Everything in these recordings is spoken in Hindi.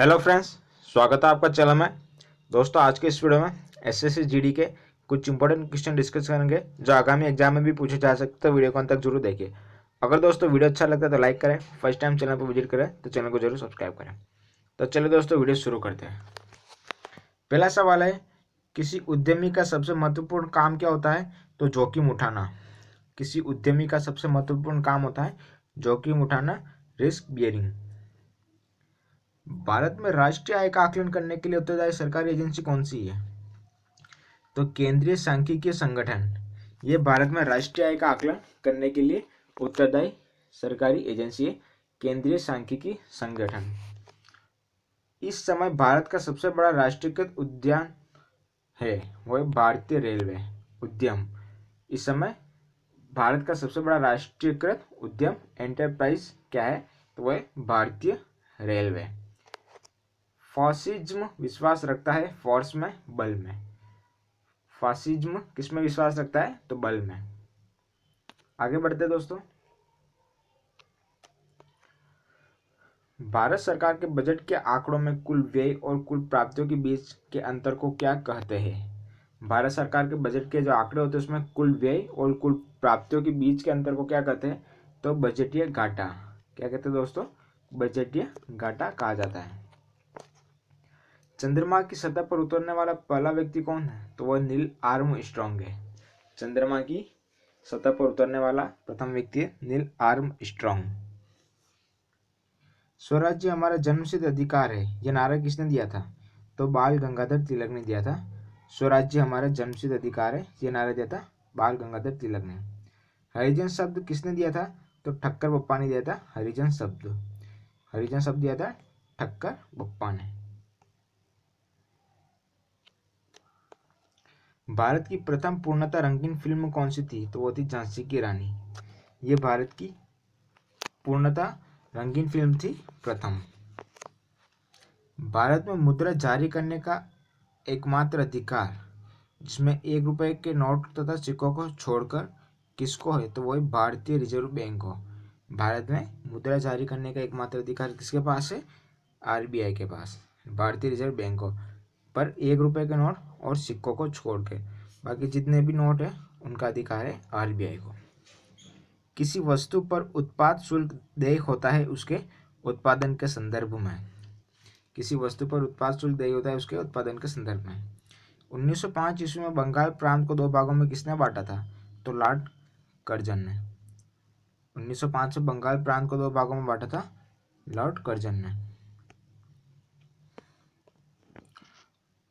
हेलो फ्रेंड्स, स्वागत है आपका चैनल में। दोस्तों, आज के इस वीडियो में एसएससी जीडी के कुछ इंपॉर्टेंट क्वेश्चन डिस्कस करेंगे जो आगामी एग्जाम में भी पूछे जा सकते हैं। तो वीडियो को अंत तक जरूर देखिए। अगर दोस्तों वीडियो अच्छा लगता है तो लाइक करें, फर्स्ट टाइम चैनल पर विजिट करें तो चैनल को जरूर सब्सक्राइब करें। तो चलिए दोस्तों, वीडियो शुरू करते हैं। पहला सवाल है, किसी उद्यमी का सबसे महत्वपूर्ण काम क्या होता है? तो जोखिम उठाना। किसी उद्यमी का सबसे महत्वपूर्ण काम होता है जोखिम उठाना, रिस्क बियरिंग। भारत में राष्ट्रीय आय का आकलन करने के लिए उत्तरदायी सरकारी एजेंसी कौन सी है? तो केंद्रीय सांख्यिकीय संगठन। ये भारत में राष्ट्रीय आय का आकलन करने के लिए उत्तरदायी सरकारी एजेंसी है, केंद्रीय सांख्यिकी संगठन। इस समय भारत का सबसे बड़ा राष्ट्रीयकृत उद्यान है वो है भारतीय रेलवे उद्यम। इस समय भारत का सबसे बड़ा राष्ट्रीयकृत उद्यम एंटरप्राइज क्या है? तो वह भारतीय रेलवे। फासिज्म विश्वास रखता है फोर्स में, बल में। फासिज्म किस में विश्वास रखता है? तो बल में। आगे बढ़ते दोस्तों। भारत सरकार के बजट के आंकड़ों में कुल व्यय और कुल प्राप्तियों के बीच के अंतर को क्या कहते हैं? भारत सरकार के बजट के जो आंकड़े होते हैं उसमें कुल व्यय और कुल प्राप्तियों के बीच के अंतर को क्या कहते हैं? तो बजटीय घाटा। क्या कहते हैं दोस्तों? बजटीय घाटा कहा जाता है। चंद्रमा की सतह पर उतरने वाला पहला व्यक्ति कौन है? तो वह नील आर्मस्ट्रॉन्ग है। चंद्रमा की सतह पर उतरने वाला प्रथम व्यक्ति है नील आर्मस्ट्रॉन्ग। स्वराज्य हमारा जन्मसिद्ध अधिकार है, यह नारा किसने दिया था? तो बाल गंगाधर तिलक ने दिया था। स्वराज्य हमारा जन्मसिद्ध अधिकार है, यह नारा दिया था बाल गंगाधर तिलक ने। हरिजन शब्द किसने दिया था? तो ठक्कर बप्पा ने दिया था हरिजन शब्द। हरिजन शब्द दिया था ठक्कर बप्पा ने। भारत की प्रथम पूर्णतः रंगीन फिल्म कौन सी थी? तो वो थी झांसी की रानी। ये भारत की पूर्णतः रंगीन फिल्म थी प्रथम। भारत में मुद्रा जारी करने का एकमात्र अधिकार जिसमें 1 रुपए के नोट तथा सिक्कों को छोड़कर किसको है? तो वो है भारतीय रिजर्व बैंक को। भारत में मुद्रा जारी करने का एकमात्र अधिकार किसके पास है? आरबीआई के पास, भारतीय रिजर्व बैंक को। पर 1 रुपए के नोट और सिक्कों को छोड़ के बाकी जितने भी नोट है उनका अधिकार है आरबीआई को। किसी वस्तु पर उत्पाद शुल्क देय होता है उसके उत्पादन के संदर्भ में। किसी वस्तु पर उत्पाद शुल्क देय होता है उसके उत्पादन के संदर्भ में। 1905 ईस्वी में बंगाल प्रांत को 2 भागों में किसने बांटा था? तो लॉर्ड कर्जन ने। 1905 में बंगाल प्रांत को 2 भागों में बांटा था लॉर्ड कर्जन ने।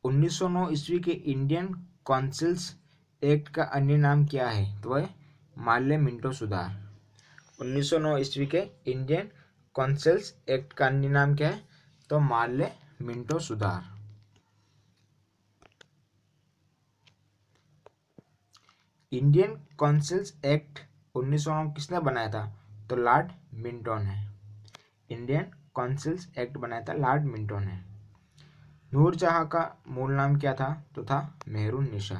1909 ईस्वी के इंडियन काउंसिल्स एक्ट का अन्य नाम क्या है? तो वह माल्य मिंटो सुधार। 1909 ईस्वी के इंडियन काउंसिल्स एक्ट का अन्य नाम क्या है? तो माल्य मिंटो सुधार। इंडियन काउंसिल्स एक्ट 1909 किसने बनाया था? तो लॉर्ड मिंटो ने। इंडियन काउंसिल्स एक्ट बनाया था लॉर्ड मिंटो ने। नूरजहां का मूल नाम क्या था? तो था मेहरुन्निसा।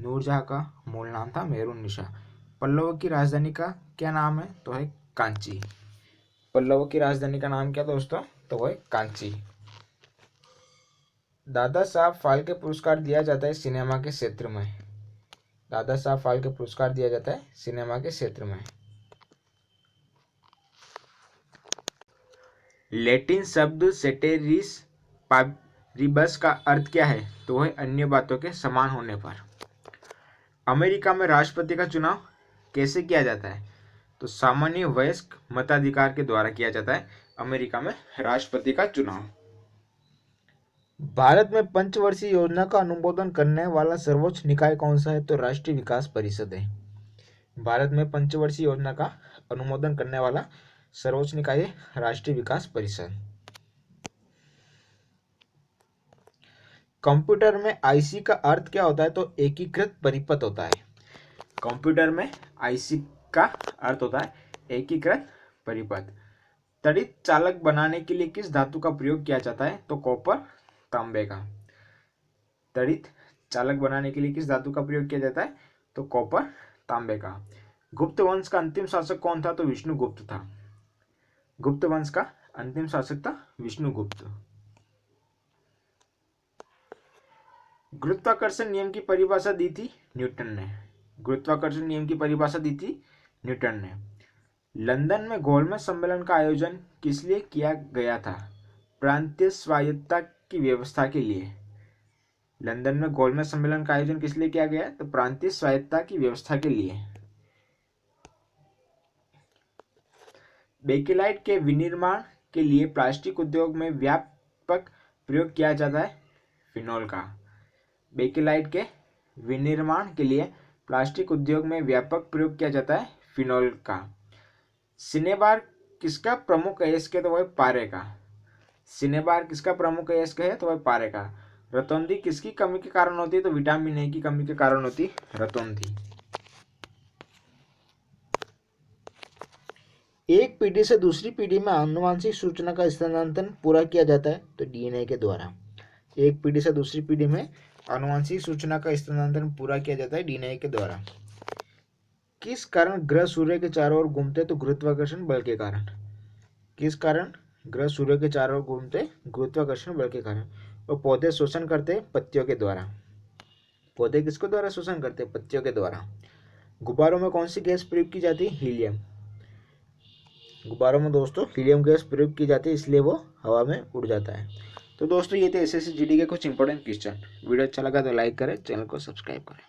नूरजहां का मूल नाम था मेहरुन्निसा। पल्लवों की राजधानी का क्या नाम है? तो है कांची। पल्लवों की राजधानी का नाम क्या दोस्तों? तो है कांची। दादा साहब फाल्के पुरस्कार दिया जाता है सिनेमा के क्षेत्र में। दादा साहब फाल्के पुरस्कार दिया जाता है सिनेमा के क्षेत्र में। लैटिन शब्द सेटेरिस पारिबस का अर्थ क्या है? तो वह अन्य बातों के समान होने पर। अमेरिका में राष्ट्रपति का चुनाव कैसे किया जाता है? तो सामान्य वयस्क मताधिकार के द्वारा किया जाता है अमेरिका में राष्ट्रपति का चुनाव। भारत में पंचवर्षीय योजना का अनुमोदन करने वाला सर्वोच्च निकाय कौन सा है? तो राष्ट्रीय विकास परिषद है। भारत में पंचवर्षीय योजना का अनुमोदन करने वाला सर्वोच्च निकाय है राष्ट्रीय विकास परिषद। कंप्यूटर में आईसी का अर्थ क्या होता है? तो एकीकृत परिपथ होता है। कंप्यूटर में आईसी का अर्थ होता है एकीकृत परिपथ। तड़ित चालक बनाने के लिए किस धातु का प्रयोग किया जाता है? तो कॉपर, तांबे का। तड़ित चालक बनाने के लिए किस धातु का प्रयोग किया जाता है? तो कॉपर, तांबे का। गुप्त वंश का अंतिम शासक कौन था? तो विष्णुगुप्त था। गुप्त वंश का अंतिम शासक था विष्णुगुप्त। गुरुत्वाकर्षण नियम की परिभाषा दी थी न्यूटन ने। गुरुत्वाकर्षण नियम की परिभाषा दी थी न्यूटन ने। लंदन में गोलमेज सम्मेलन का आयोजन किस लिए किया गया था? प्रांतीय स्वायत्तता की व्यवस्था के लिए। लंदन में गोलमेज सम्मेलन का आयोजन किस लिए किया गया? तो प्रांतीय स्वायत्तता की व्यवस्था के लिए। बेकेलाइट के विनिर्माण के लिए प्लास्टिक उद्योग में व्यापक प्रयोग किया जाता है फिनॉल का। बेकेलाइट के विनिर्माण के लिए प्लास्टिक उद्योग में व्यापक प्रयोग किया जाता है फिनॉल का। सिनेबार किसका प्रमुख अयस्क है? तो वह पारे का। सिनेबार किसका प्रमुख अयस्क है? तो वह पारे का। रतौंधी किसकी कमी के कारण होती है? तो विटामिन ए की कमी के कारण होती है रतौंधी। एक पीढ़ी से दूसरी पीढ़ी में आनुवंशिक सूचना का स्थानांतरण पूरा किया जाता है तो डीएनए के द्वारा। एक पीढ़ी से दूसरी पीढ़ी में आनुवंशिक सूचना का स्थानांतरण पूरा किया जाता है डीएनए के द्वारा। किस कारण ग्रह सूर्य के चारों ओर घूमते? तो गुरुत्वाकर्षण बल के कारण। किस कारण ग्रह सूर्य के चारों ओर घूमते? गुरुत्वाकर्षण बल के कारण। और पौधे शोषण करते पत्तियों के द्वारा। पौधे किसके द्वारा शोषण करते? पत्तियों के द्वारा। गुब्बारों में कौन सी गैस प्रयोग की जाती है? हीलियम। गुब्बारों में दोस्तों हीलियम गैस प्रयोग की जाती है, इसलिए वो हवा में उड़ जाता है। तो दोस्तों ये थे एसएससी जीडी के कुछ इंपॉर्टेंट क्वेश्चन। वीडियो अच्छा लगा तो लाइक करें, चैनल को सब्सक्राइब करें।